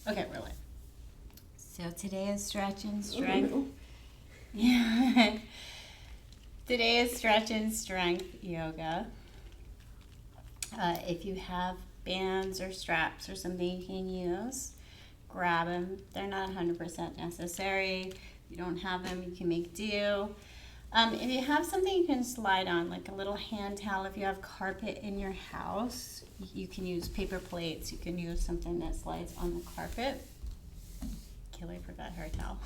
Okay, we're lit. So today is stretch and strength. Yeah. Today is stretch and strength yoga. If you have bands or straps or something you can use, grab them. They're not 100% necessary. If you don't have them, you can make do. If you have something you can slide on, like a little hand towel, if you have carpet in your house, you can use paper plates. You can use something that slides on the carpet. Kelly forgot her towel.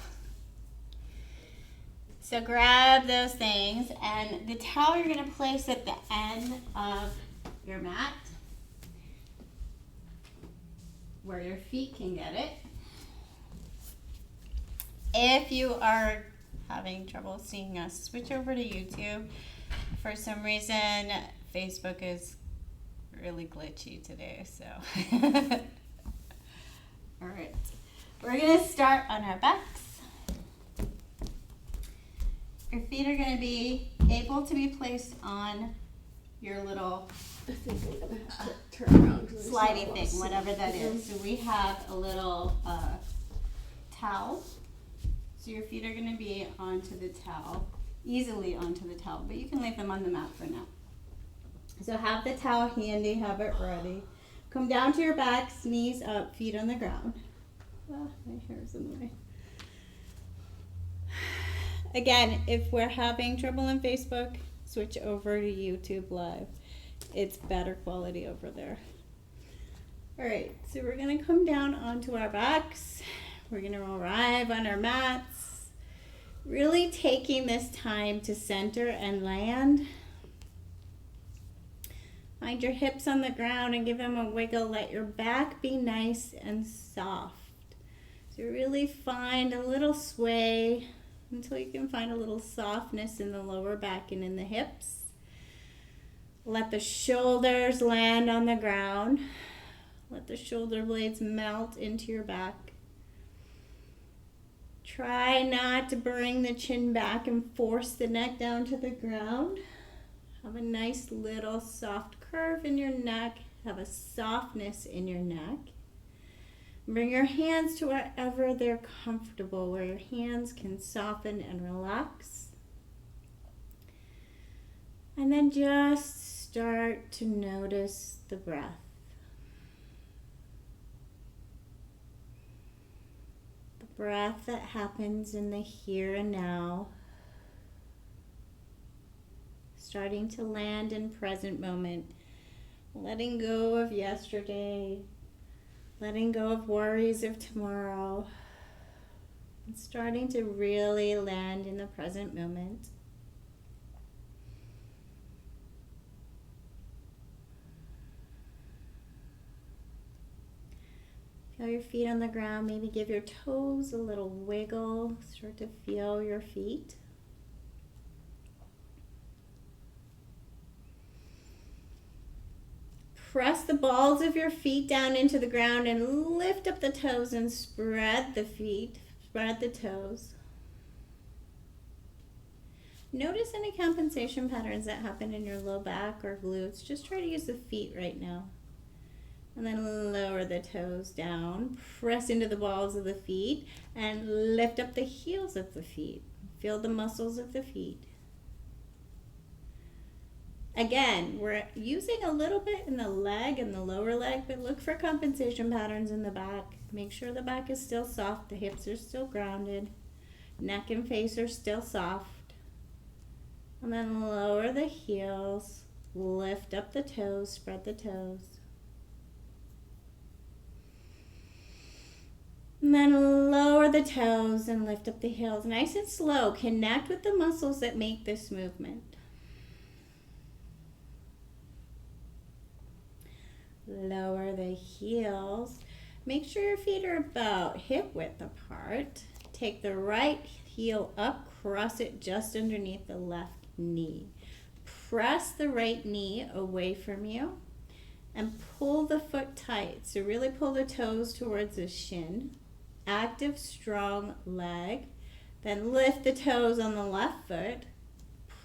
So grab those things, and the towel you're going to place at the end of your mat where your feet can get it. If you are having trouble seeing us, switch over to YouTube. For some reason, Facebook is really glitchy today, so. All right, we're gonna start on our backs. Your feet are gonna be able to be placed on your little I think I'm gonna have to turn around. slidey thing, whatever that is. So we have a little towel. So your feet are going to be onto the towel, easily onto the towel, but you can leave them on the mat for now. So have the towel handy, have it ready. Come down to your backs, knees up, feet on the ground. Ah, my hair's in the way. Again, if we're having trouble on Facebook, switch over to YouTube Live. It's better quality over there. All right, so we're going to come down onto our backs. We're going to arrive on our mats, really taking this time to center and land. Find your hips on the ground and give them a wiggle. Let your back be nice and soft. So really find a little sway until you can find a little softness in the lower back and in the hips. Let the shoulders land on the ground. Let the shoulder blades melt into your back. Try not to bring the chin back and force the neck down to the ground. Have a nice little soft curve in your neck. Have a softness in your neck. Bring your hands to wherever they're comfortable, where your hands can soften and relax. And then just start to notice the breath. Breath that happens in the here and now, starting to land in present moment, letting go of yesterday, letting go of worries of tomorrow, and starting to really land in the present moment. Feel your feet on the ground. Maybe give your toes a little wiggle. Start to feel your feet. Press the balls of your feet down into the ground and lift up the toes and spread the feet. Spread the toes. Notice any compensation patterns that happen in your low back or glutes. Just try to use the feet right now. And then lower the toes down, press into the balls of the feet, and lift up the heels of the feet. Feel the muscles of the feet. Again, we're using a little bit in the leg and the lower leg, but look for compensation patterns in the back. Make sure the back is still soft, the hips are still grounded, neck and face are still soft. And then lower the heels, lift up the toes, spread the toes. And then lower the toes and lift up the heels. Nice and slow. Connect with the muscles that make this movement. Lower the heels. Make sure your feet are about hip width apart. Take the right heel up, cross it just underneath the left knee. Press the right knee away from you and pull the foot tight. So really pull the toes towards the shin. Active, strong leg. Then lift the toes on the left foot.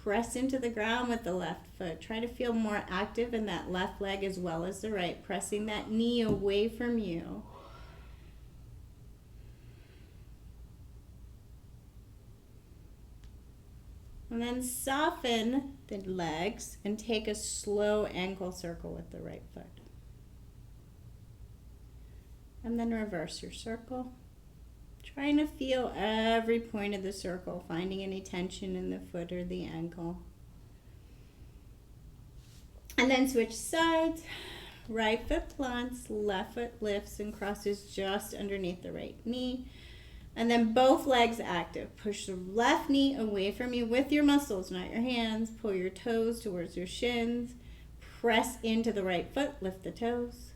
Press into the ground with the left foot. Try to feel more active in that left leg as well as the right. Pressing that knee away from you. And then soften the legs and take a slow ankle circle with the right foot. And then reverse your circle. Trying to feel every point of the circle, finding any tension in the foot or the ankle. And then switch sides. Right foot plants, left foot lifts and crosses just underneath the right knee. And then both legs active. Push the left knee away from you with your muscles, not your hands. Pull your toes towards your shins. Press into the right foot, lift the toes.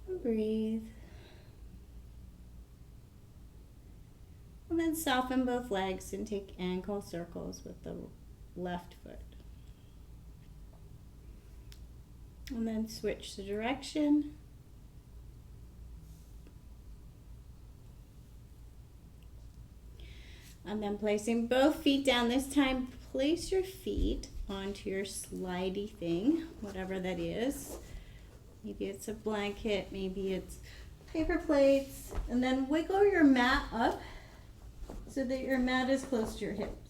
And breathe. And then soften both legs and take ankle circles with the left foot. And then switch the direction. And then placing both feet down. This time, place your feet onto your slidey thing, whatever that is. Maybe it's a blanket, maybe it's paper plates. And then wiggle your mat up so that your mat is close to your hips.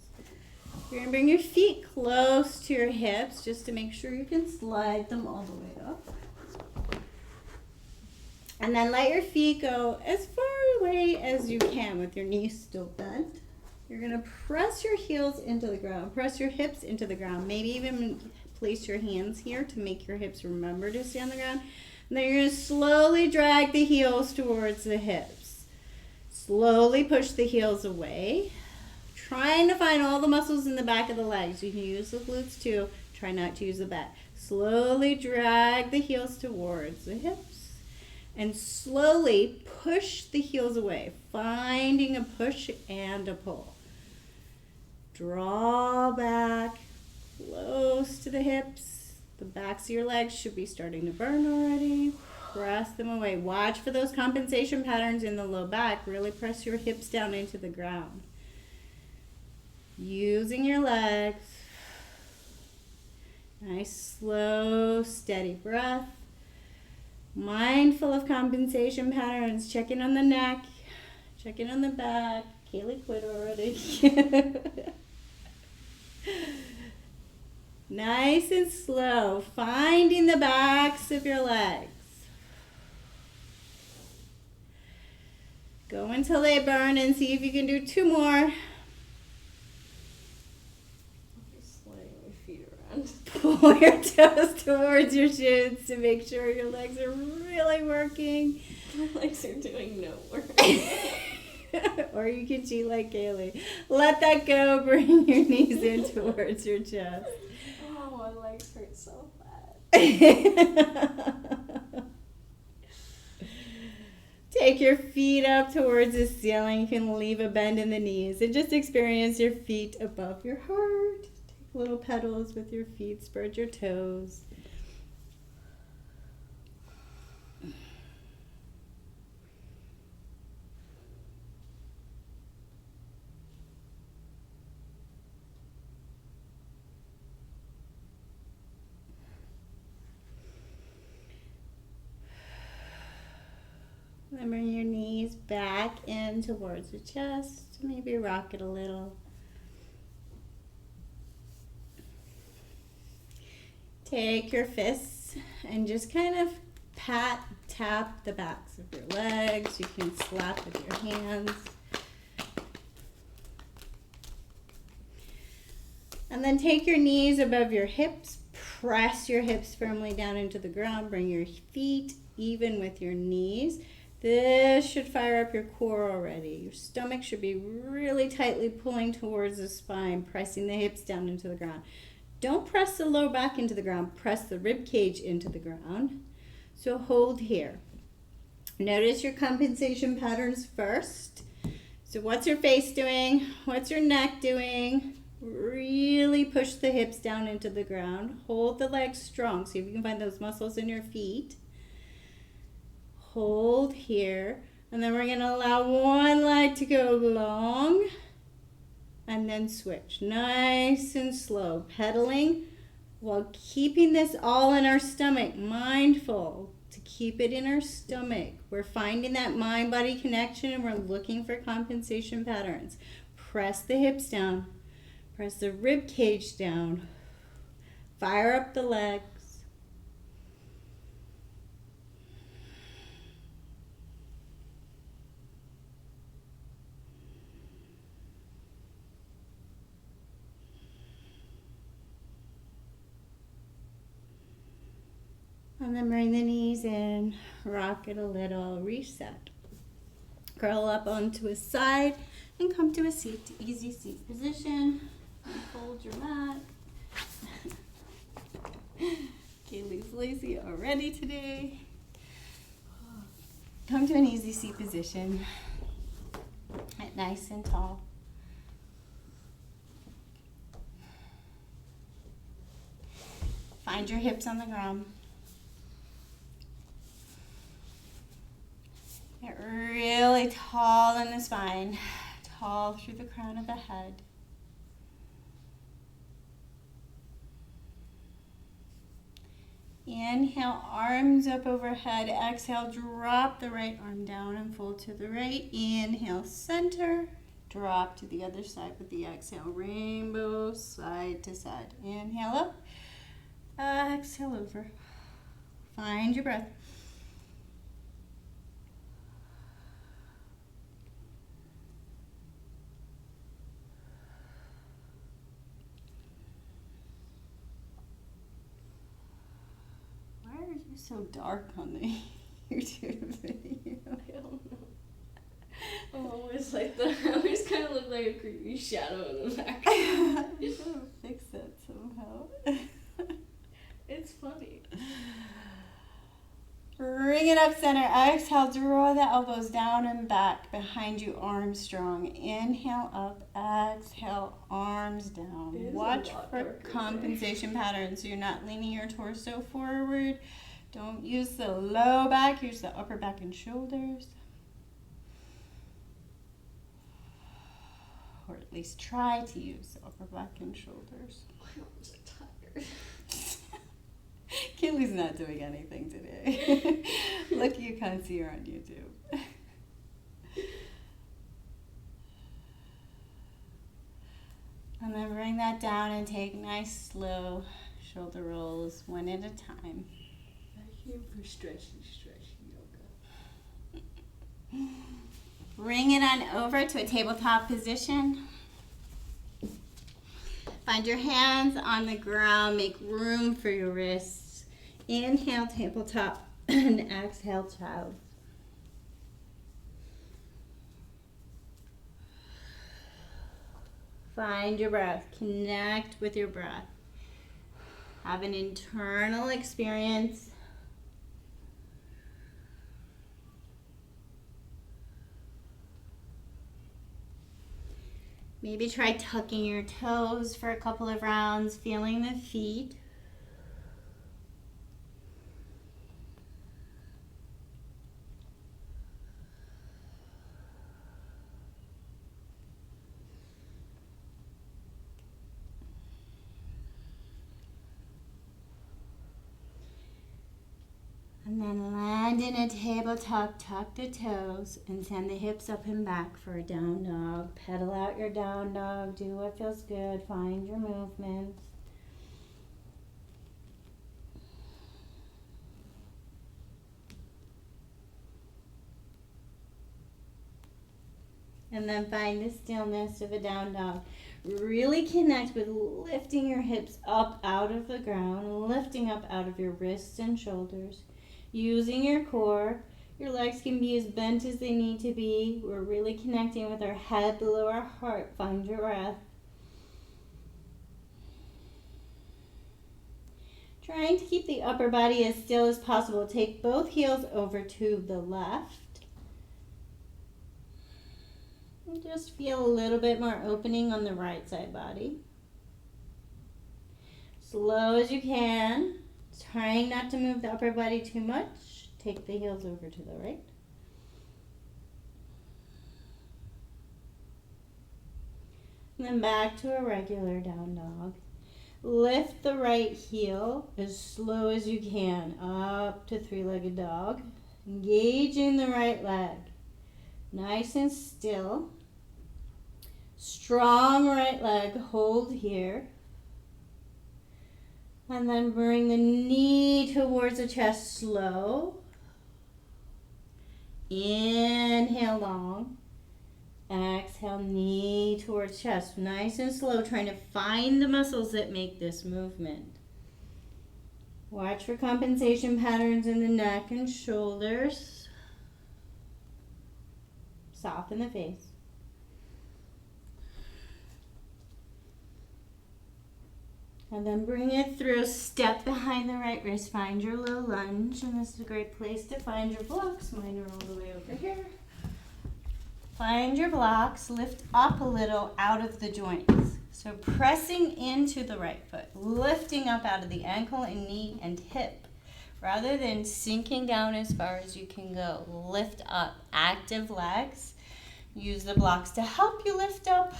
You're going to bring your feet close to your hips just to make sure you can slide them all the way up. And then let your feet go as far away as you can with your knees still bent. You're going to press your heels into the ground. Press your hips into the ground. Maybe even place your hands here to make your hips remember to stay on the ground. And then you're going to slowly drag the heels towards the hips. Slowly push the heels away. Trying to find all the muscles in the back of the legs. You can use the glutes too. Try not to use the back. Slowly drag the heels towards the hips. And slowly push the heels away. Finding a push and a pull. Draw back close to the hips. The backs of your legs should be starting to burn already. Press them away. Watch for those compensation patterns in the low back. Really press your hips down into the ground. Using your legs. Nice, slow, steady breath. Mindful of compensation patterns. Check in on the neck. Check in on the back. Kaylee quit already. Nice and slow. Finding the backs of your legs. Go until they burn and see if you can do 2 more. Pull your toes towards your shins to make sure your legs are really working. My legs are doing no work. Or you can cheat like Kaylee. Let that go. Bring your knees in towards your chest. Oh, my legs hurt so bad. Take your feet up towards the ceiling. You can leave a bend in the knees and just experience your feet above your heart. Little pedals with your feet, spread your toes. Then bring your knees back in towards the chest. Maybe rock it a little. Take your fists and just kind of tap the backs of your legs. You can slap with your hands. And then take your knees above your hips. Press your hips firmly down into the ground. Bring your feet even with your knees. This should fire up your core already. Your stomach should be really tightly pulling towards the spine, pressing the hips down into the ground. Don't press the lower back into the ground. Press the rib cage into the ground. So hold here. Notice your compensation patterns first. So what's your face doing? What's your neck doing? Really push the hips down into the ground. Hold the legs strong. See if you can find those muscles in your feet. Hold here. And then we're going to allow one leg to go long. And then switch. Nice and slow. Pedaling while keeping this all in our stomach. Mindful to keep it in our stomach. We're finding that mind-body connection and we're looking for compensation patterns. Press the hips down. Press the rib cage down. Fire up the legs. And then bring the knees in, rock it a little, reset. Curl up onto a side and come to a seat, easy seat position. Fold your mat. Kaylee's lazy already today. Come to an easy seat position. Get nice and tall. Find your hips on the ground. Get really tall in the spine, tall through the crown of the head. Inhale, arms up overhead. Exhale, drop the right arm down and fold to the right. Inhale, center. Drop to the other side with the exhale. Rainbow, side to side. Inhale up. Exhale over. Find your breath. Why are you so dark on the YouTube video? I don't know. I'm always like that. I always kind of look like a creepy shadow in the back. I gotta fix that somehow. It's funny. Bring it up center. Exhale, draw the elbows down and back behind you, arms strong. Inhale up, exhale, arms down. It is a Watch lot for darker compensation patterns. So you're not leaning your torso forward. Don't use the low back, use the upper back and shoulders. Or at least try to use the upper back and shoulders. My arms are tired. Kaylee's not doing anything today. Look, you can't see her on YouTube. And then bring that down and take nice slow shoulder rolls one at a time. I came for stretchy yoga. Bring it on over to a tabletop position. Find your hands on the ground. Make room for your wrists. Inhale, tabletop, and exhale, child. Find your breath. Connect with your breath. Have an internal experience. Maybe try tucking your toes for a couple of rounds, feeling the feet. And then land in a tabletop, tuck the toes, and send the hips up and back for a down dog. Pedal out your down dog, do what feels good, find your movement. And then find the stillness of a down dog. Really connect with lifting your hips up out of the ground, lifting up out of your wrists and shoulders. Using your core, your legs can be as bent as they need to be. We're really connecting with our head below our heart. Find your breath. Trying to keep the upper body as still as possible. Take both heels over to the left. And just feel a little bit more opening on the right side body. Slow as you can. Trying not to move the upper body too much. Take the heels over to the right. And then back to a regular down dog. Lift the right heel as slow as you can up to three-legged dog. Engaging the right leg. Nice and still. Strong right leg, hold here. And then bring the knee towards the chest, slow. Inhale long. Exhale, knee towards chest. Nice and slow, trying to find the muscles that make this movement. Watch for compensation patterns in the neck and shoulders. Soften the face. And then bring it through. Step behind the right wrist. Find your low lunge. And this is a great place to find your blocks. Mine are all the way over here. Find your blocks. Lift up a little out of the joints. So pressing into the right foot. Lifting up out of the ankle and knee and hip. Rather than sinking down as far as you can go. Lift up. Active legs. Use the blocks to help you lift up.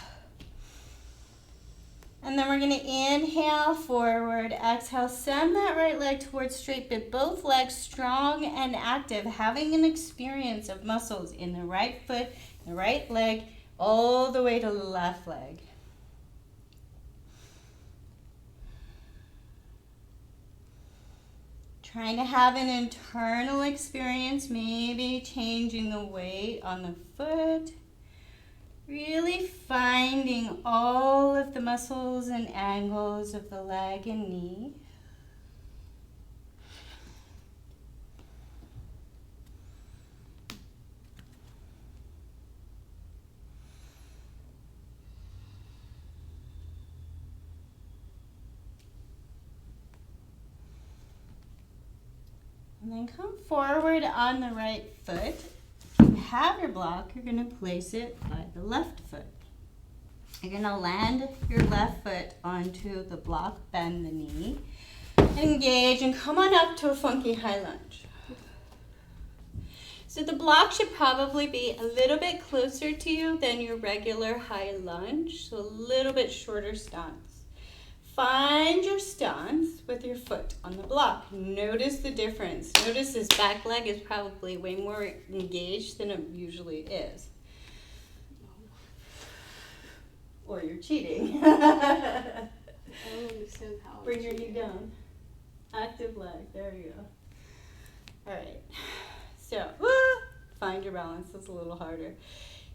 And then we're going to inhale forward, exhale, send that right leg towards straight, but both legs strong and active, having an experience of muscles in the right foot, the right leg, all the way to the left leg. Trying to have an internal experience, maybe changing the weight on the foot. Really finding all of the muscles and angles of the leg and knee. And then come forward on the right foot. If you have your block, you're going to place it by the left foot. You're going to land your left foot onto the block, bend the knee, engage, and come on up to a funky high lunge. So the block should probably be a little bit closer to you than your regular high lunge, so a little bit shorter stance. Find your stance with your foot on the block. Notice the difference. Notice this back leg is probably way more engaged than it usually is. Or you're cheating. I don't understand how. Bring your knee down. Active leg. There you go. All right. So, find your balance. That's a little harder.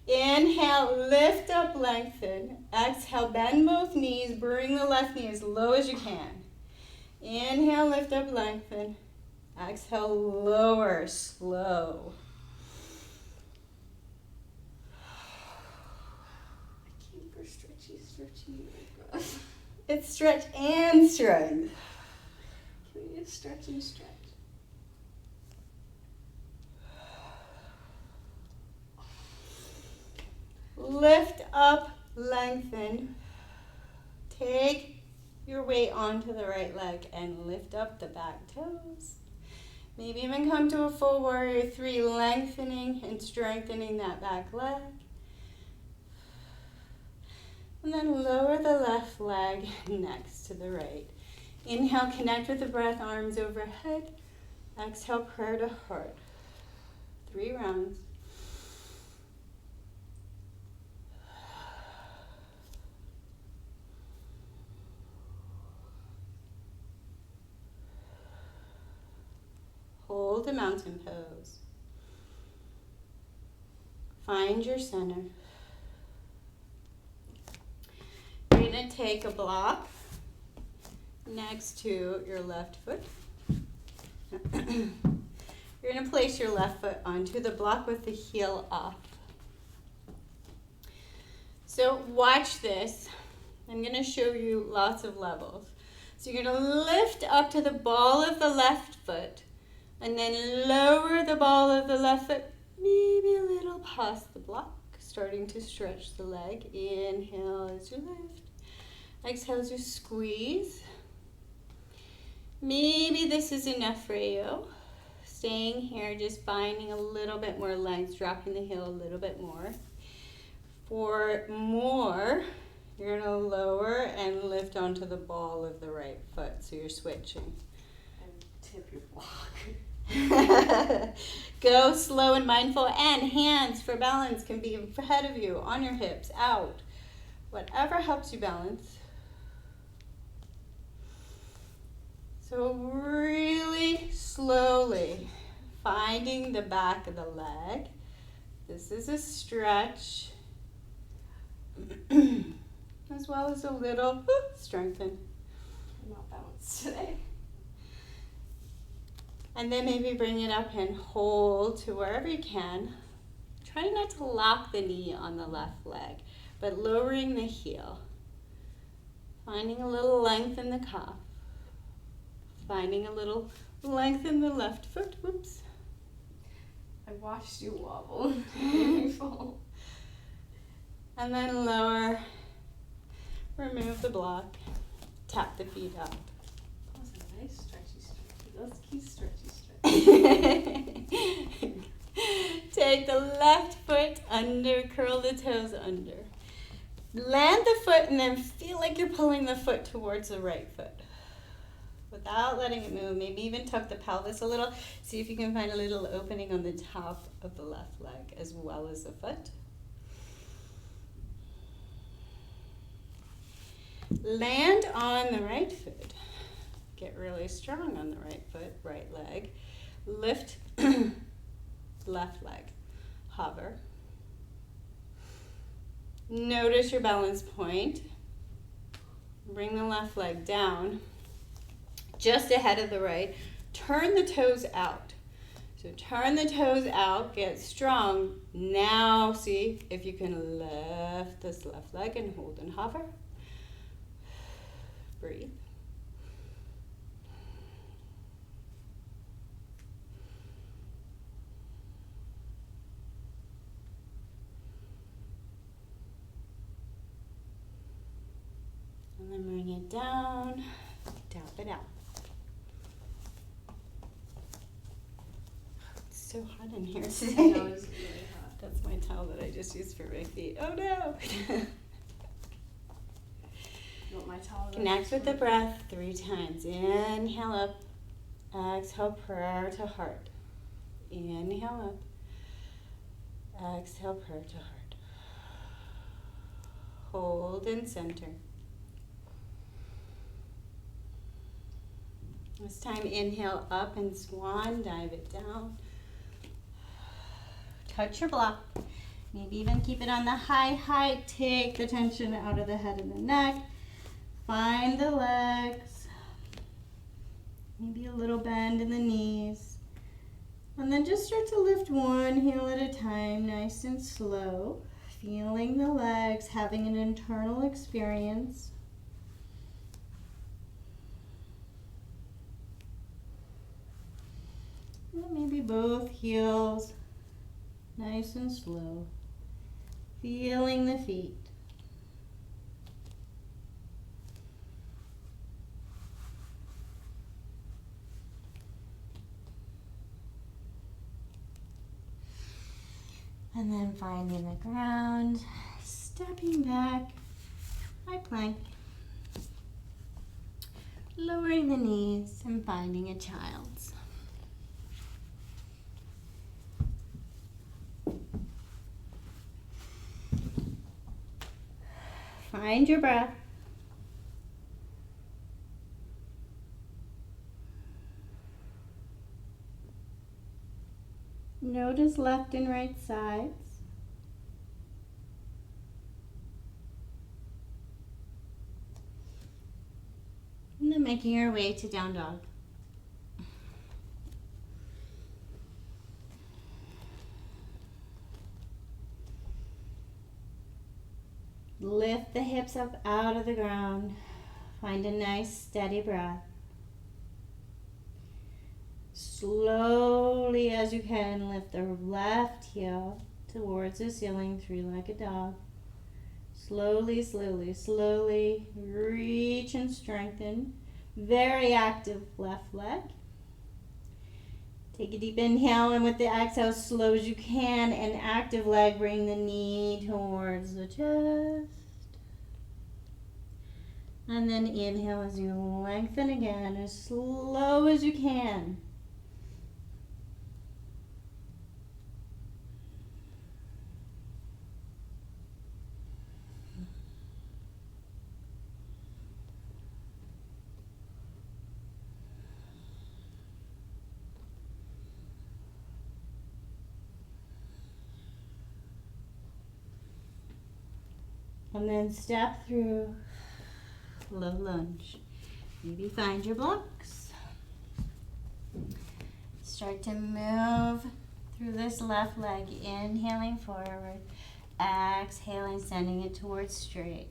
Inhale, lift up, lengthen. Exhale, bend both knees. Bring the left knee as low as you can. Inhale, lift up, lengthen. Exhale, lower, slow. I keep for stretchy. Oh my God. It's stretch and strength. Can we just stretch and stretch? Lift up, lengthen. Take your weight onto the right leg and lift up the back toes. Maybe even come to a full warrior 3, lengthening and strengthening that back leg. And then lower the left leg next to the right. Inhale, connect with the breath, arms overhead. Exhale, prayer to heart. 3 rounds. Hold the mountain pose. Find your center. You're going to take a block next to your left foot. You're going to place your left foot onto the block with the heel off. So watch this. I'm going to show you lots of levels. So you're going to lift up to the ball of the left foot. And then lower the ball of the left foot, maybe a little past the block, starting to stretch the leg. Inhale as you lift. Exhale as you squeeze. Maybe this is enough for you. Staying here, just finding a little bit more length, dropping the heel a little bit more. For more, you're going to lower and lift onto the ball of the right foot, so you're switching. And tip your block. Go slow and mindful, and hands for balance can be ahead of you, on your hips, out. Whatever helps you balance. So really slowly finding the back of the leg. This is a stretch, as well as a little strengthen. I'm not balanced today. And then maybe bring it up and hold to wherever you can. Try not to lock the knee on the left leg, but lowering the heel. Finding a little length in the calf. Finding a little length in the left foot. Whoops. I watched you wobble. You fall. And then lower. Remove the block. Tap the feet up. That was a nice stretchy stretchy. Let's keep stretchy stretchy. Take the left foot under, curl the toes under. Land the foot and then feel like you're pulling the foot towards the right foot. Without letting it move, maybe even tuck the pelvis a little. See if you can find a little opening on the top of the left leg as well as the foot. Land on the right foot. Get really strong on the right foot, right leg. Lift left leg. Hover. Notice your balance point. Bring the left leg down, just ahead of the right. Turn the toes out. So turn the toes out, get strong. Now see if you can lift this left leg and hold and hover. Breathe. And then bring it down, tap it out. It's so hot in here today. I know it's really hot. That's my towel that I just used for my feet. Oh no! You want my towel? Connect with the breath 3 times. Inhale up. Exhale, prayer to heart. Inhale up. Exhale, prayer to heart. Hold and center. This time, inhale up and swan, dive it down. Touch your block. Maybe even keep it on the high height. Take the tension out of the head and the neck. Find the legs. Maybe a little bend in the knees. And then just start to lift one heel at a time, nice and slow. Feeling the legs, having an internal experience. And maybe both heels, nice and slow. Feeling the feet. And then finding the ground, stepping back, high plank. Lowering the knees and finding a child's. Find your breath. Notice left and right sides. And then making your way to down dog. Lift the hips up out of the ground. Find a nice steady breath. Slowly as you can, lift the left heel towards the ceiling, 3-legged dog. Slowly, slowly, slowly reach and strengthen. Very active left leg. Take a deep inhale, and with the exhale, slow as you can, an active leg, bring the knee towards the chest. And then inhale as you lengthen again, as slow as you can. And then step through low lunge. Maybe find your blocks. Start to move through this left leg, inhaling forward, exhaling, sending it towards straight.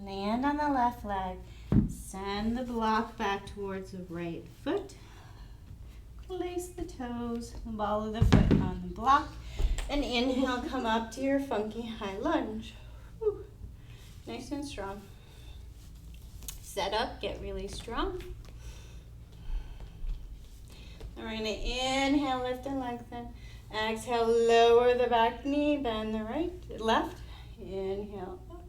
Land on the left leg. Send the block back towards the right foot. Place the toes, the ball of the foot on the block. And inhale, come up to your funky high lunge. Whew. Nice and strong. Set up, get really strong. And we're going to inhale, lift and lengthen. Exhale, lower the back knee, bend the left. Inhale up.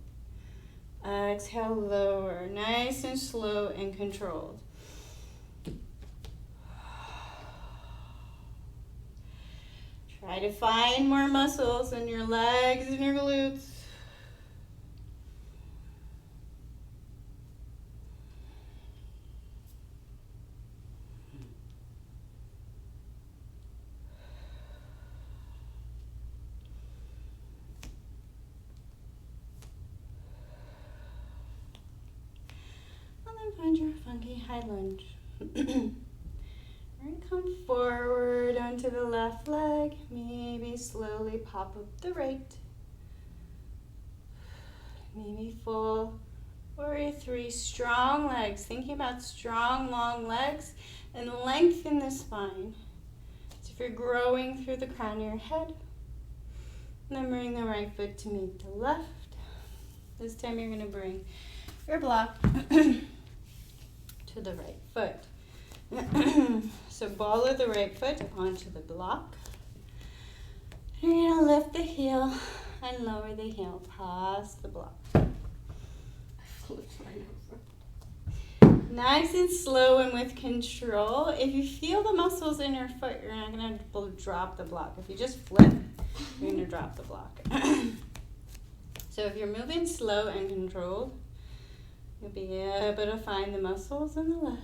Exhale, lower. Nice and slow and controlled. Try to find more muscles in your legs and your glutes. Find your funky high lunge. We're going to come forward onto the left leg. Maybe slowly pop up the right. Maybe full warrior three. Strong legs. Thinking about strong, long legs and lengthen the spine. So if you're growing through the crown of your head, then bring the right foot to meet the left. This time you're going to bring your block to the right foot. So ball of the right foot onto the block. You're going to lift the heel and lower the heel past the block. Nice and slow and with control. If you feel the muscles in your foot, you're not going to drop the block. If you just flip, you're going to drop the block. So if you're moving slow and controlled, you'll be able to find the muscles in the leg.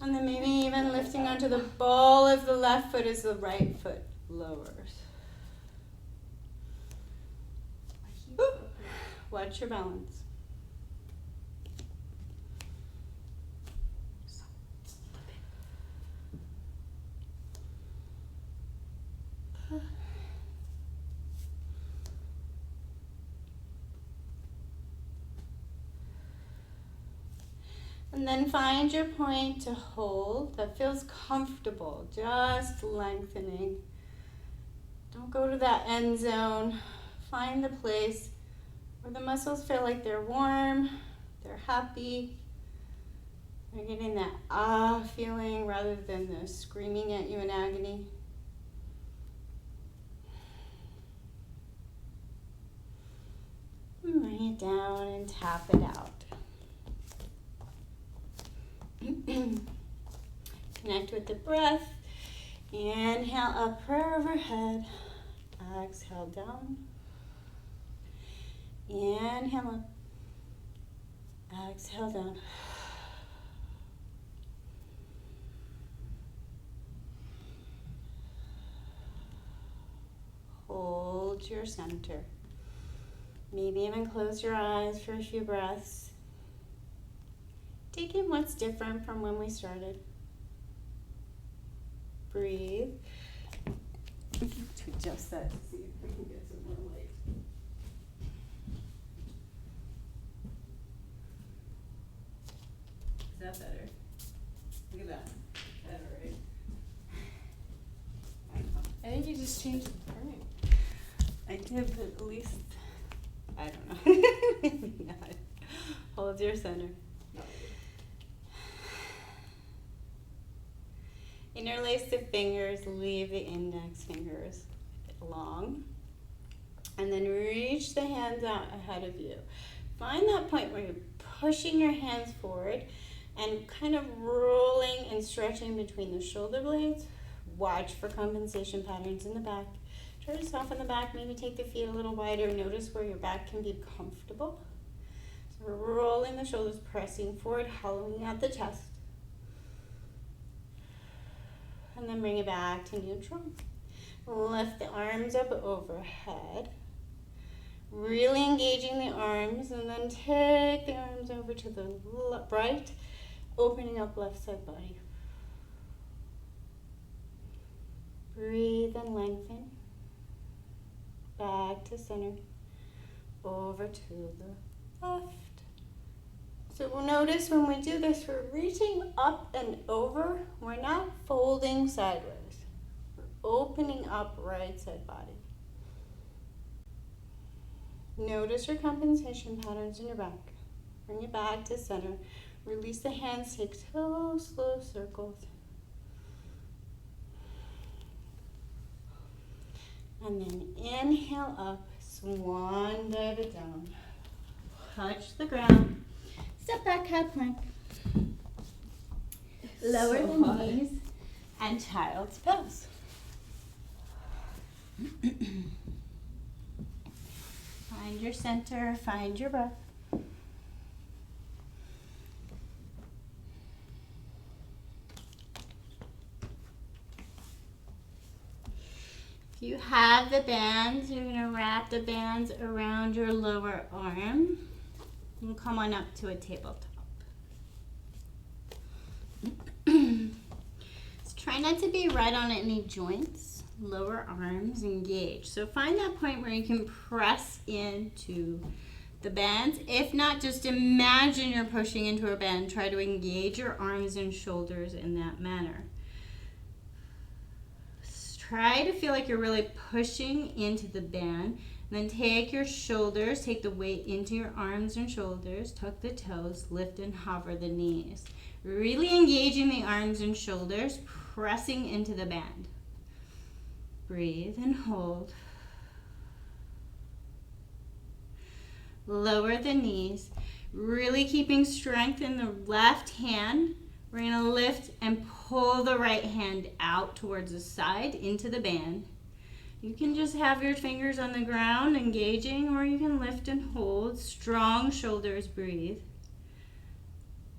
And then maybe even lifting onto the ball of the left foot as the right foot lowers. Woo. Watch your balance. And then find your point to hold that feels comfortable, just lengthening. Don't go to that end zone. Find the place where the muscles feel like they're warm, they're happy, they're getting that ah feeling rather than the screaming at you in agony. And bring it down and tap it out. Connect with the breath. Inhale up, prayer overhead. Exhale down. Inhale up. Exhale down. Hold your center. Maybe even close your eyes for a few breaths. Take in what's different from when we started. Breathe. To adjust that to see if we can get some more light. Is that better? Look at that. Better, right? I think you just changed the timing. I did, but at least, I don't know. Maybe not. Hold your center. Interlace the fingers, leave the index fingers long, and then reach the hands out ahead of you. Find that point where you're pushing your hands forward, and kind of rolling and stretching between the shoulder blades. Watch for compensation patterns in the back. Try to soften the back, maybe take the feet a little wider. Notice where your back can be comfortable. So we're rolling the shoulders, pressing forward, hollowing out the chest. And then bring it back to neutral. Lift the arms up overhead. Really engaging the arms, and then take the arms over to the right, opening up left side body. Breathe and lengthen. Back to center. Over to the left. So we'll notice when we do this, we're reaching up and over. We're not folding sideways. We're opening up right side body. Notice your compensation patterns in your back. Bring it back to center. Release the hands, take slow circles. And then inhale up, swan dive it down. Touch the ground. Step back, cat plank. Lower the knees and child's pose. Find your center, find your breath. If you have the bands, you're going to wrap the bands around your lower arm and come on up to a tabletop. So try not to be right on any joints. Lower arms engage. So find that point where you can press into the bands. If not, just imagine you're pushing into a band. Try to engage your arms and shoulders in that manner. Try to feel like you're really pushing into the band. And then take your shoulders, take the weight into your arms and shoulders, tuck the toes, lift and hover the knees. Really engaging the arms and shoulders, pressing into the band. Breathe and hold. Lower the knees. Really keeping strength in the left hand. We're going to lift and pull the right hand out towards the side into the band. You can just have your fingers on the ground engaging, or you can lift and hold. Strong shoulders, breathe.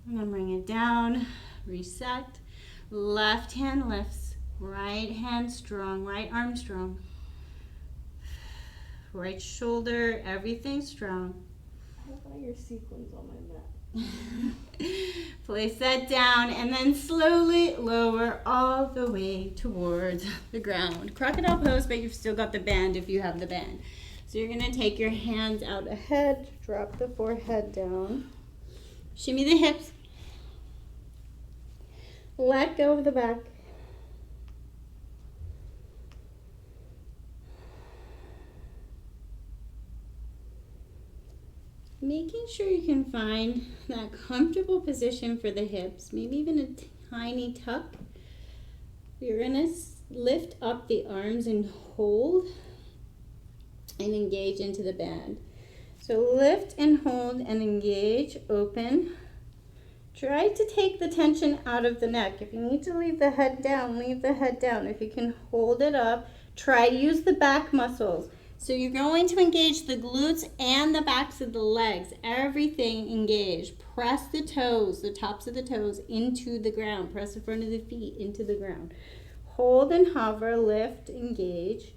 And then bring it down, reset. Left hand lifts, right hand strong, right arm strong. Right shoulder, everything strong. I have all your sequins on my mat. Place that down and then slowly lower all the way towards the ground. Crocodile pose, but you've still got the band if you have the band. So you're going to take your hands out ahead, drop the forehead down, shimmy the hips, let go of the back. Making sure you can find that comfortable position for the hips, maybe even a tiny tuck. You're going to lift up the arms and hold and engage into the band. So lift and hold and engage, open. Try to take the tension out of the neck. If you need to leave the head down, leave the head down. If you can hold it up, try to use the back muscles. So you're going to engage the glutes and the backs of the legs. Everything engaged. Press the toes, the tops of the toes into the ground. Press the front of the feet into the ground. Hold and hover, lift, engage.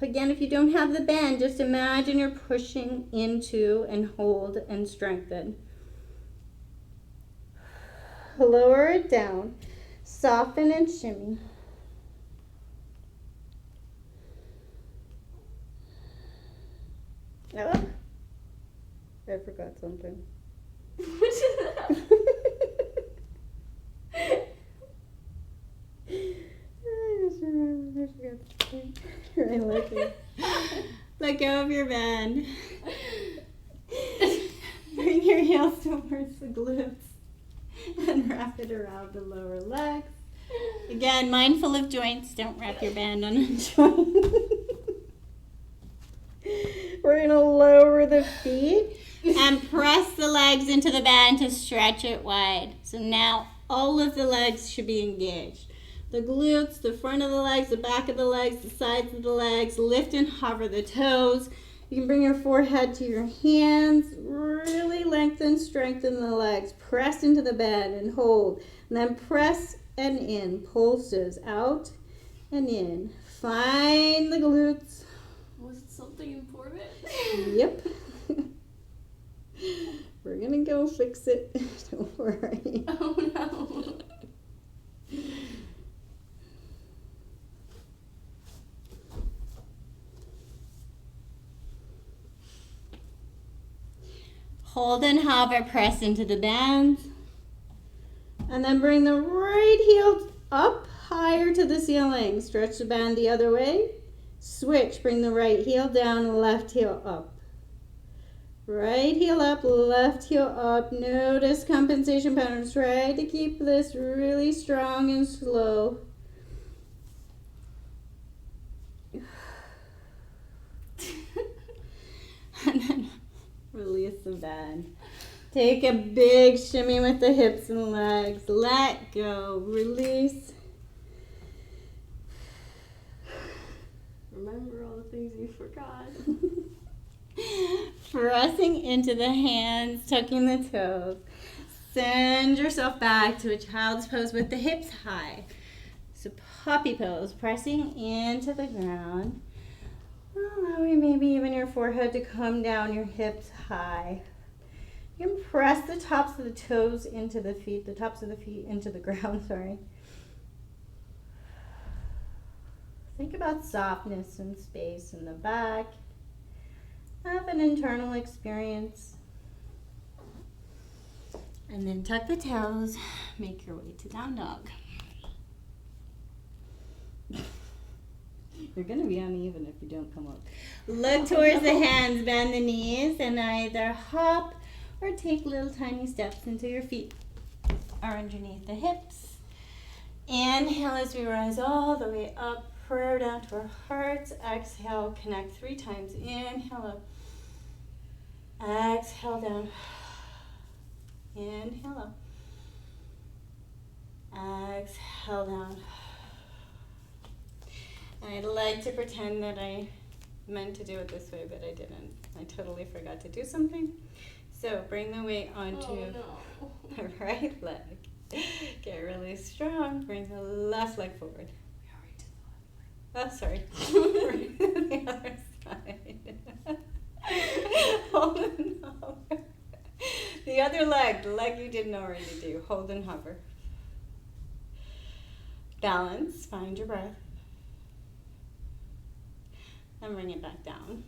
Again, if you don't have the band, just imagine you're pushing into and hold and strengthen. Lower it down. Soften and shimmy. Oh, I forgot something. What is that? I just remembered. I forgot something. Right, let go of your band. Bring your heels towards the glutes and wrap it around the lower legs. Again, mindful of joints. Don't wrap your band on a joint. We're going to lower the feet. And press the legs into the band to stretch it wide. So now all of the legs should be engaged. The glutes, the front of the legs, the back of the legs, the sides of the legs. Lift and hover the toes. You can bring your forehead to your hands. Really lengthen, strengthen the legs. Press into the band and hold. And then press and in. Pulses out and in. Find the glutes. Was it something important? Yep. We're gonna go fix it. Don't worry. Oh no. Hold and hover, press into the bands. And then bring the right heel up higher to the ceiling. Stretch the band the other way. Switch, bring the right heel down, left heel up. Right heel up, left heel up. Notice compensation patterns. Try to keep this really strong and slow. And then release the band. Take a big shimmy with the hips and legs. Let go. Release. Remember all the things you forgot. Pressing into the hands, tucking the toes. Send yourself back to a child's pose with the hips high. So puppy pose, pressing into the ground. Allowing maybe even your forehead to come down, your hips high. You can press the tops of the toes into the feet, the tops of the feet into the ground, sorry. Think about softness and space in the back. Have an internal experience. And then tuck the toes, make your way to down dog. You're gonna be uneven if you don't come up. Look towards the hands, bend the knees, and either hop or take little tiny steps until your feet are underneath the hips. Inhale as we rise all the way up, prayer down to our hearts. Exhale, connect 3 times. Inhale up. Exhale down. Inhale up. Exhale down. And I'd like to pretend that I meant to do it this way, but I didn't. I totally forgot to do something. So bring the weight onto the right leg. Get really strong. Bring the left leg forward. Oh, sorry. Bring the other side. Hold and hover. The other leg, the leg you didn't already do. Hold and hover. Balance. Find your breath. And bring it back down.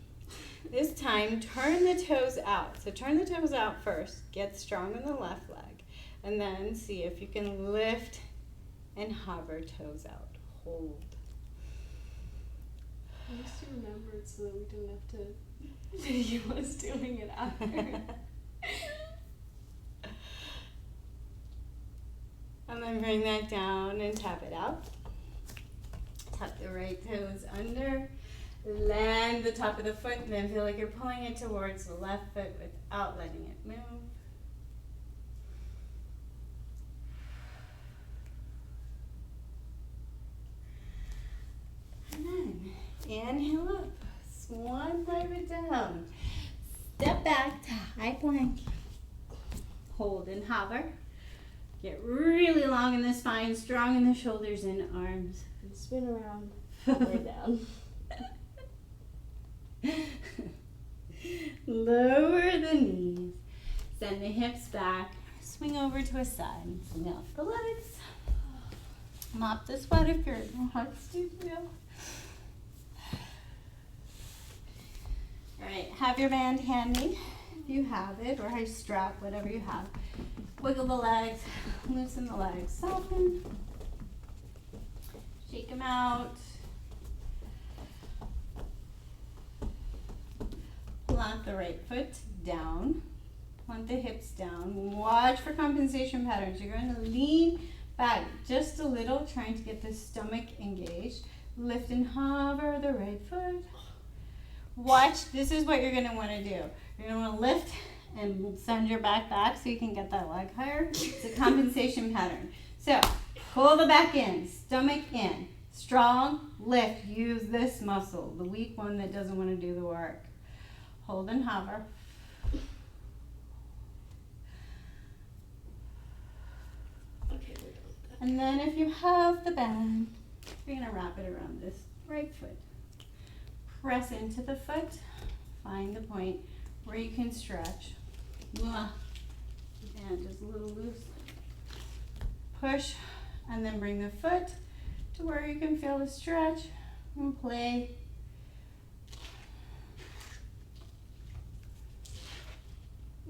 This time, turn the toes out. So turn the toes out first. Get strong in the left leg. And then see if you can lift and hover toes out. Hold. I used to remember it so that we didn't have to video us doing it after. And then bring that down and tap it out. Tuck the right toes under. Land the top of the foot and then feel like you're pulling it towards the left foot without letting it move. And then inhale up, swan dive it down. Step back to high plank. Hold and hover. Get really long in the spine, strong in the shoulders and arms. And spin around, all the way down. Lower the knees. Send the hips back. Swing over to a side. Swing out the legs. Mop the sweat if your heart's too real. Alright, have your band handy if you have it, or a strap, whatever you have. Wiggle the legs, loosen the legs, soften. Shake them out. Plant the right foot down. Plant the hips down. Watch for compensation patterns. You're going to lean back just a little, trying to get the stomach engaged. Lift and hover the right foot. Watch, this is what you're going to want to do. You're going to want to lift and send your back so you can get that leg higher. It's a compensation pattern. So pull the back in, stomach in, strong, lift, use this muscle, the weak one that doesn't want to do the work. Hold and hover. Okay, we're done with that. And then if you have the band, you're going to wrap it around this right foot. Press into the foot, find the point where you can stretch. And just a little loose. Push, and then bring the foot to where you can feel the stretch and play.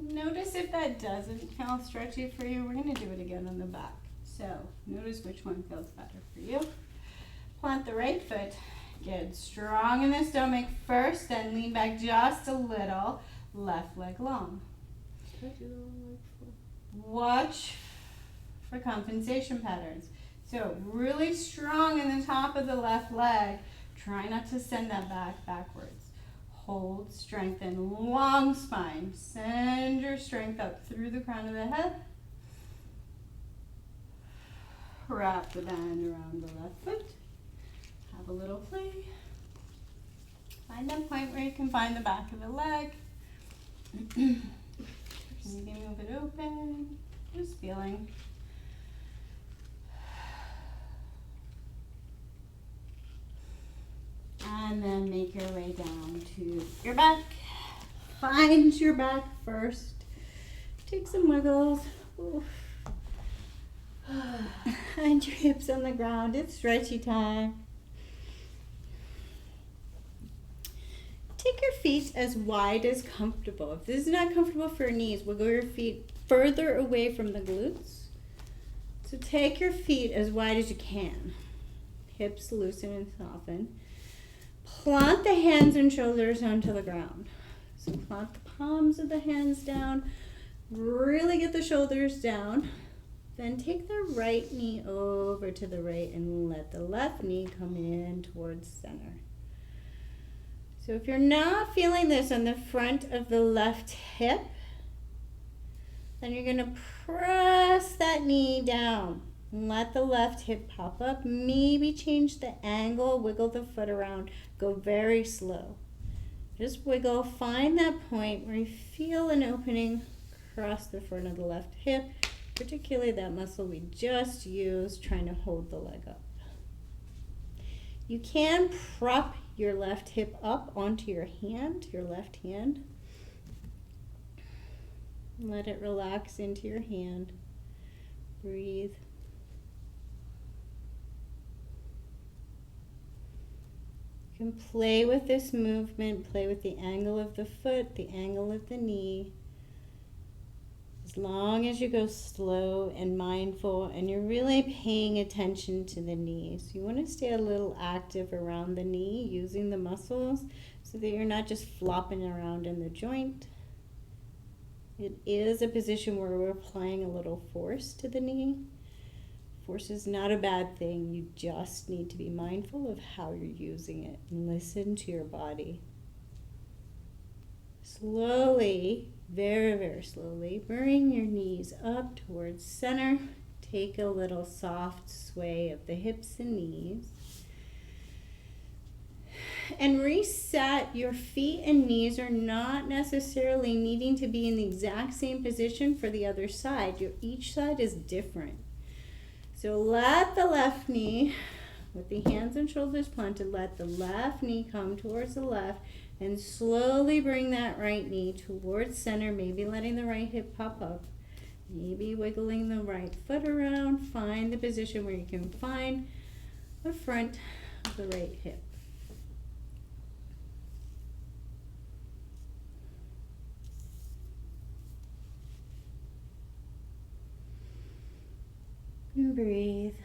Notice if that doesn't feel stretchy for you, we're going to do it again on the back. So notice which one feels better for you. Plant the right foot. Get strong in the stomach first, then lean back just a little. Left leg long. Can I do the wrong leg for? Watch for compensation patterns. So really strong in the top of the left leg. Try not to send that backwards. Hold, strengthen, long spine. Send your strength up through the crown of the head. Wrap the band around the left foot. Have a little play. Find that point where you can find the back of the leg. Maybe move it open. Just feeling. And then make your way down to your back. Find your back first. Take some wiggles. Oof. And your hips on the ground. It's stretchy time. Take your feet as wide as comfortable. If this is not comfortable for your knees, wiggle your feet further away from the glutes. So take your feet as wide as you can. Hips loosen and soften. Plant the hands and shoulders onto the ground. So plant the palms of the hands down. Really get the shoulders down. Then take the right knee over to the right and let the left knee come in towards center. So if you're not feeling this on the front of the left hip, then you're going to press that knee down. Let the left hip pop up. Maybe change the angle, wiggle the foot around. Go very slow. Just wiggle. Find that point where you feel an opening across the front of the left hip, particularly that muscle we just used trying to hold the leg up. You can prop your left hip up onto your hand, your left hand. Let it relax into your hand. Breathe. You can play with this movement, play with the angle of the foot, the angle of the knee. As long as you go slow and mindful and you're really paying attention to the knees. You want to stay a little active around the knee, using the muscles so that you're not just flopping around in the joint. It is a position where we're applying a little force to the knee. Force is not a bad thing. You just need to be mindful of how you're using it and listen to your body. Slowly, very, very slowly, bring your knees up towards center. Take a little soft sway of the hips and knees. And reset. Your feet and knees are not necessarily needing to be in the exact same position for the other side. Each side is different. So let the left knee, with the hands and shoulders planted, let the left knee come towards the left and slowly bring that right knee towards center, maybe letting the right hip pop up, maybe wiggling the right foot around. Find the position where you can find the front of the right hip. And breathe.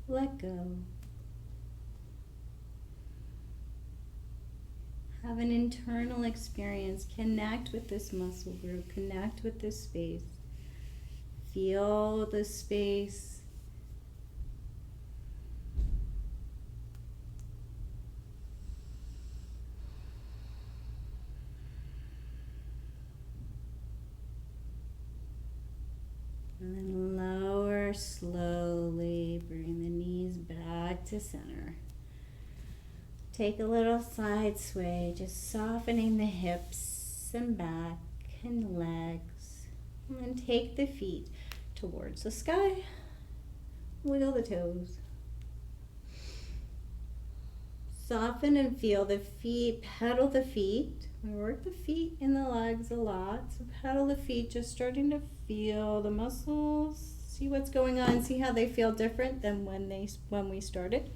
Let go. Have an internal experience. Connect with this muscle group. Connect with this space. Feel the space. back to center. Take a little side sway, just softening the hips and back and legs. And then take the feet towards the sky. Wiggle the toes. Soften and feel the feet, pedal the feet. We work the feet and the legs a lot. So pedal the feet, just starting to feel the muscles. See what's going on. See how they feel different than when we started.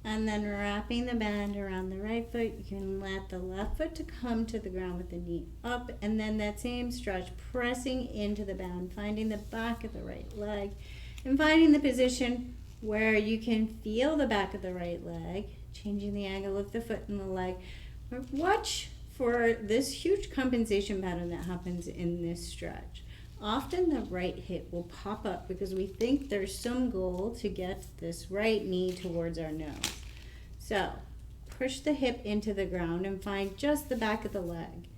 And then wrapping the band around the right foot, you can let the left foot to come to the ground with the knee up, and then that same stretch, pressing into the band, finding the back of the right leg, and finding the position where you can feel the back of the right leg, changing the angle of the foot and the leg. Watch for this huge compensation pattern that happens in this stretch. Often the right hip will pop up because we think there's some goal to get this right knee towards our nose. So push the hip into the ground and find just the back of the leg.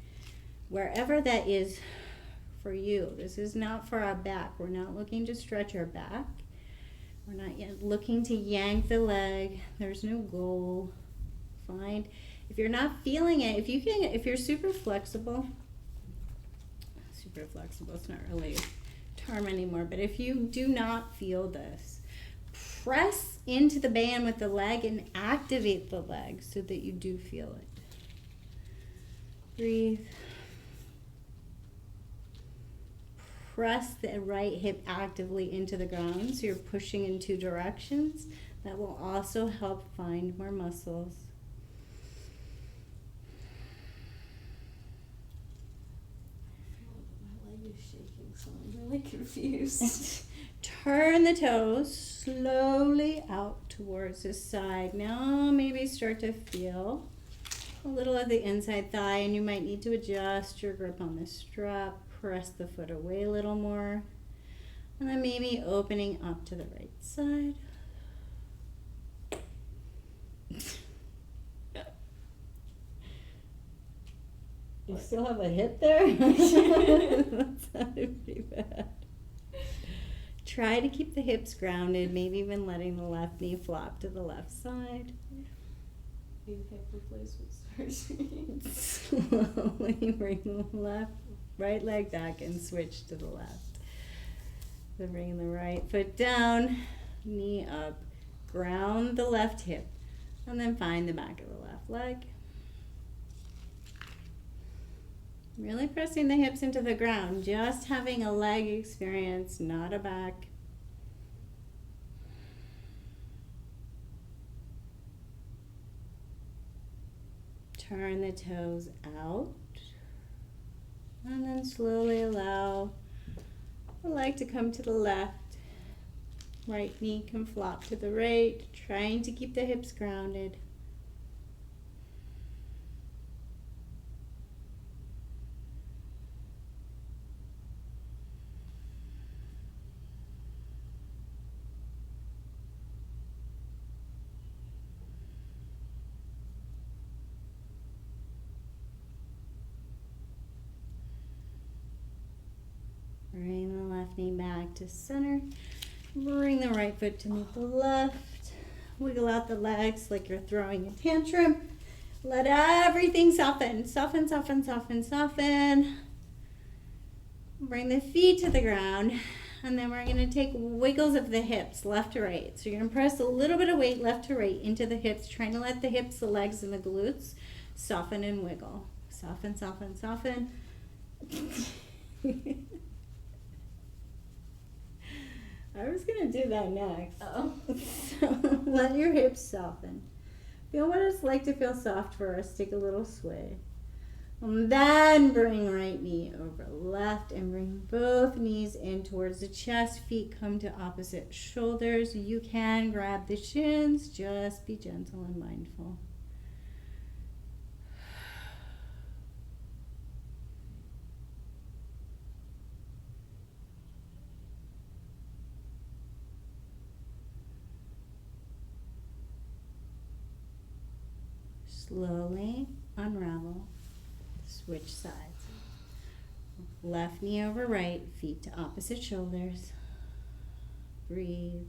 Wherever that is for you. This is not for our back. We're not looking to stretch our back. We're not yet looking to yank the leg. There's no goal. Find, if you're not feeling it, if you're super flexible, it's not really a term anymore, but if you do not feel this, press into the band with the leg and activate the leg so that you do feel it. Breathe. Press the right hip actively into the ground so you're pushing in two directions. That will also help find more muscles. So I'm really confused. Turn the toes slowly out towards the side. Now maybe start to feel a little of the inside thigh, and you might need to adjust your grip on the strap. Press the foot away a little more. And then maybe opening up to the right side. You still have a hip there? That sounded pretty bad. Try to keep the hips grounded, maybe even letting the left knee flop to the left side. Need hip replacement surgery. Slowly bring the right leg back and switch to the left. So bring the right foot down, knee up, ground the left hip, and then find the back of the left leg. Really pressing the hips into the ground, just having a leg experience, not a back. Turn the toes out, and then slowly allow the leg to come to the left. Right knee can flop to the right, trying to keep the hips grounded. Bring the left knee back to center. Bring the right foot to meet the left. Wiggle out the legs like you're throwing a tantrum. Let everything soften. Soften, soften, soften, soften. Bring the feet to the ground. And then we're going to take wiggles of the hips, left to right. So you're going to press a little bit of weight left to right into the hips, trying to let the hips, the legs, and the glutes soften and wiggle. Soften, soften, soften. I was going to do that next. Oh. So let your hips soften. Feel what it's like to feel soft first. Take a little sway. And then bring right knee over left and bring both knees in towards the chest. Feet come to opposite shoulders. You can grab the shins. Just be gentle and mindful. Slowly unravel. Switch sides. Left knee over right, feet to opposite shoulders. Breathe.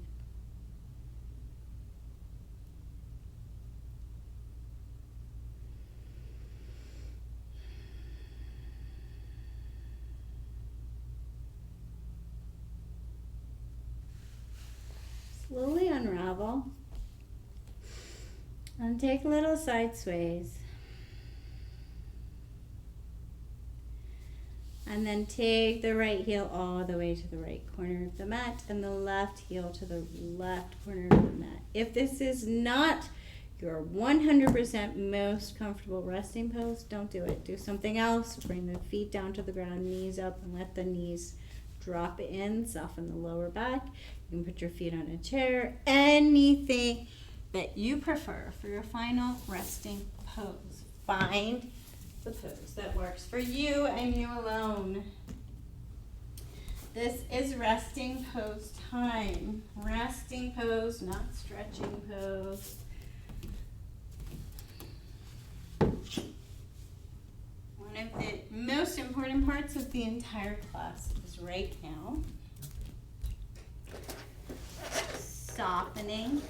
Slowly unravel and take little side sways. And then take the right heel all the way to the right corner of the mat and the left heel to the left corner of the mat. If this is not your 100% most comfortable resting pose, don't do it. Do something else. Bring the feet down to the ground, knees up, and let the knees drop in. Soften the lower back. You can put your feet on a chair. Anything that you prefer for your final resting pose. Find the pose that works for you and you alone. This is resting pose time. Resting pose, not stretching pose. One of the most important parts of the entire class is right now softening,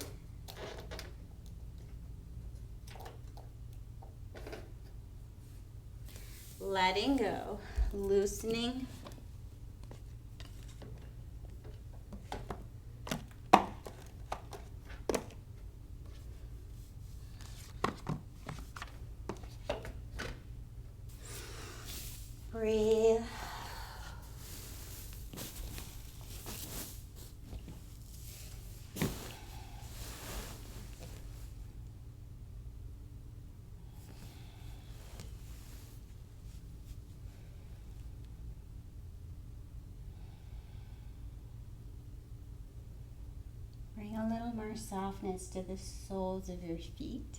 letting go, loosening, breathe. Bring a little more softness to the soles of your feet.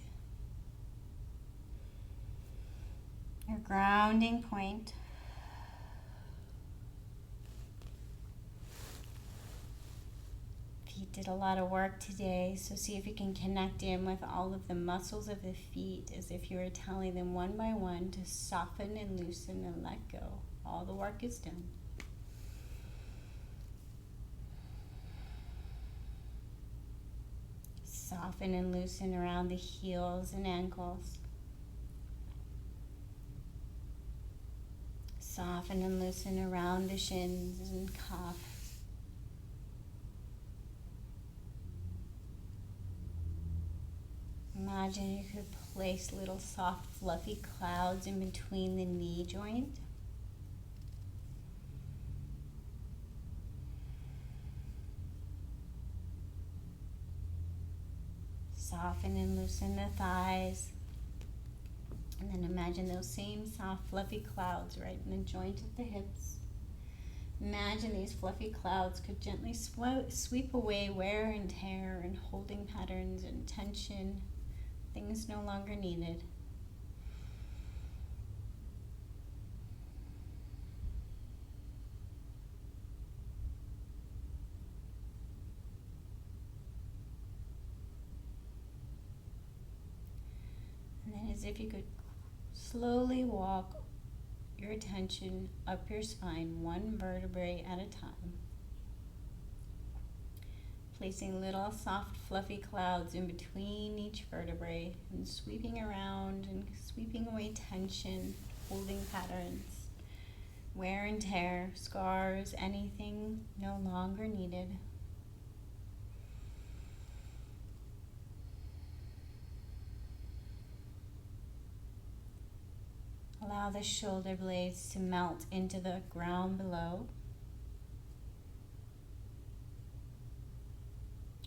Your grounding point. Feet did a lot of work today, so see if you can connect in with all of the muscles of the feet as if you were telling them one by one to soften and loosen and let go. All the work is done. Soften and loosen around the heels and ankles. Soften and loosen around the shins and calf. Imagine you could place little soft fluffy clouds in between the knee joint. Soften and loosen the thighs. And then imagine those same soft fluffy clouds right in the joint of the hips. Imagine these fluffy clouds could gently sweep away wear and tear and holding patterns and tension, things no longer needed. And then as if you could slowly walk your attention up your spine, one vertebrae at a time. Placing little soft fluffy clouds in between each vertebrae and sweeping around and sweeping away tension, holding patterns, wear and tear, scars, anything no longer needed. Allow the shoulder blades to melt into the ground below.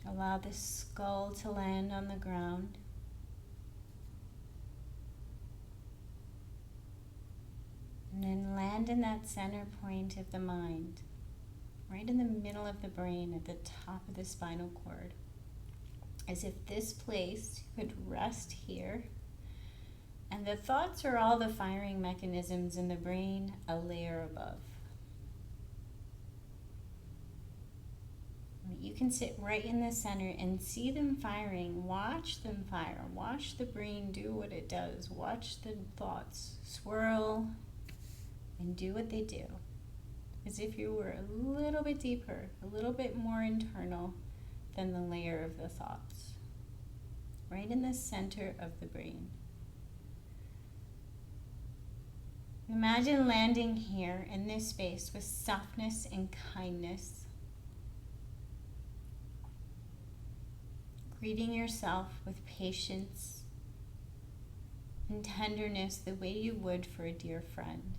Allow the skull to land on the ground. And then land in that center point of the mind, right in the middle of the brain at the top of the spinal cord. As if this place could rest here. And the thoughts are all the firing mechanisms in the brain a layer above. You can sit right in the center and see them firing. Watch them fire. Watch the brain do what it does. Watch the thoughts swirl and do what they do. As if you were a little bit deeper, a little bit more internal than the layer of the thoughts. Right in the center of the brain. Imagine landing here in this space with softness and kindness. Greeting yourself with patience and tenderness the way you would for a dear friend.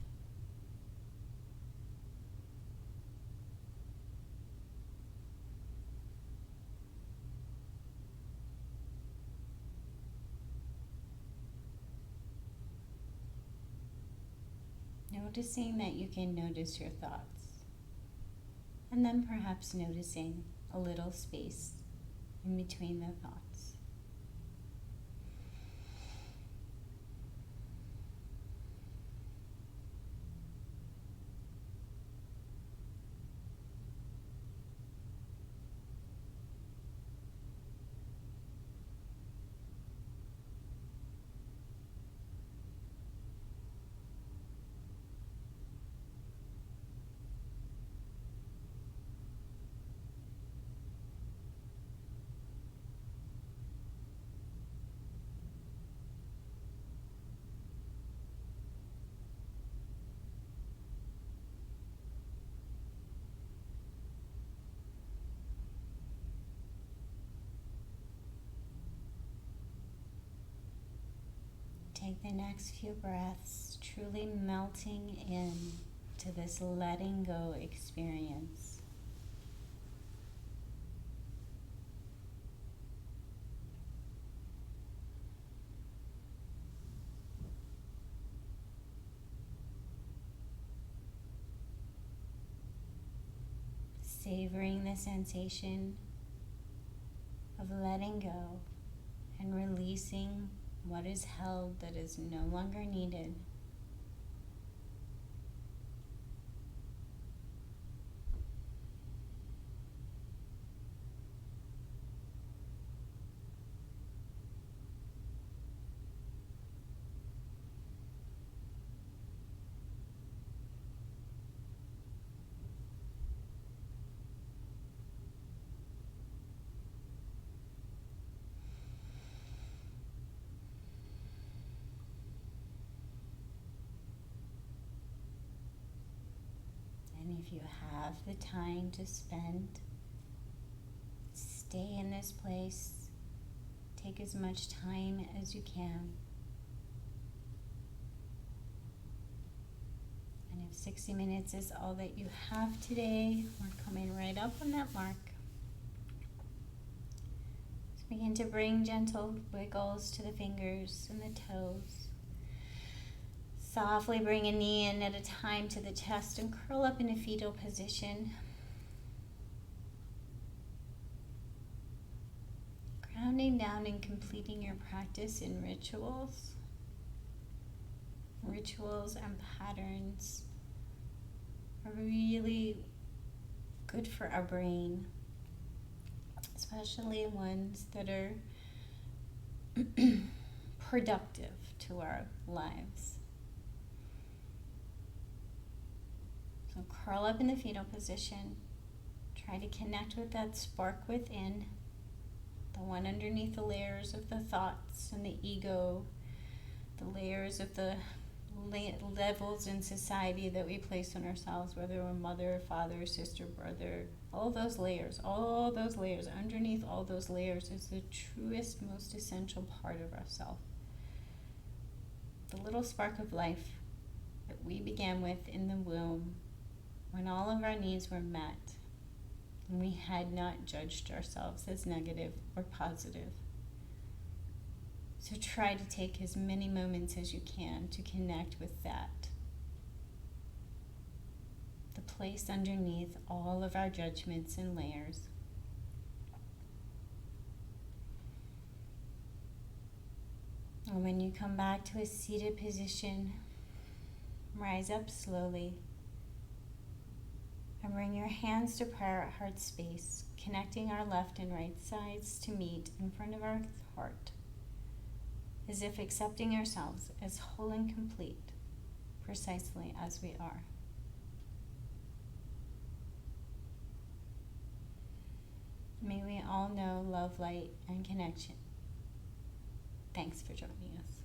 Noticing that you can notice your thoughts, and then perhaps noticing a little space in between the thoughts. Take the next few breaths, truly melting in to this letting go experience. Savoring the sensation of letting go and releasing what is held that is no longer needed. And if you have the time to spend, stay in this place. Take as much time as you can. And if 60 minutes is all that you have today, we're coming right up on that mark. So begin to bring gentle wiggles to the fingers and the toes. Softly bring a knee in at a time to the chest and curl up in a fetal position. Grounding down and completing your practice in rituals. Rituals and patterns are really good for our brain, especially ones that are productive to our lives. So curl up in the fetal position. Try to connect with that spark within, the one underneath the layers of the thoughts and the ego, the layers of the levels in society that we place on ourselves, whether we're mother, father, sister, brother, all those layers, underneath all those layers is the truest, most essential part of ourself. The little spark of life that we began with in the womb, when all of our needs were met, and we had not judged ourselves as negative or positive. So try to take as many moments as you can to connect with that. The place underneath all of our judgments and layers. And when you come back to a seated position, rise up slowly. And bring your hands to prayer at heart space, connecting our left and right sides to meet in front of our heart, as if accepting ourselves as whole and complete, precisely as we are. May we all know love, light, and connection. Thanks for joining us.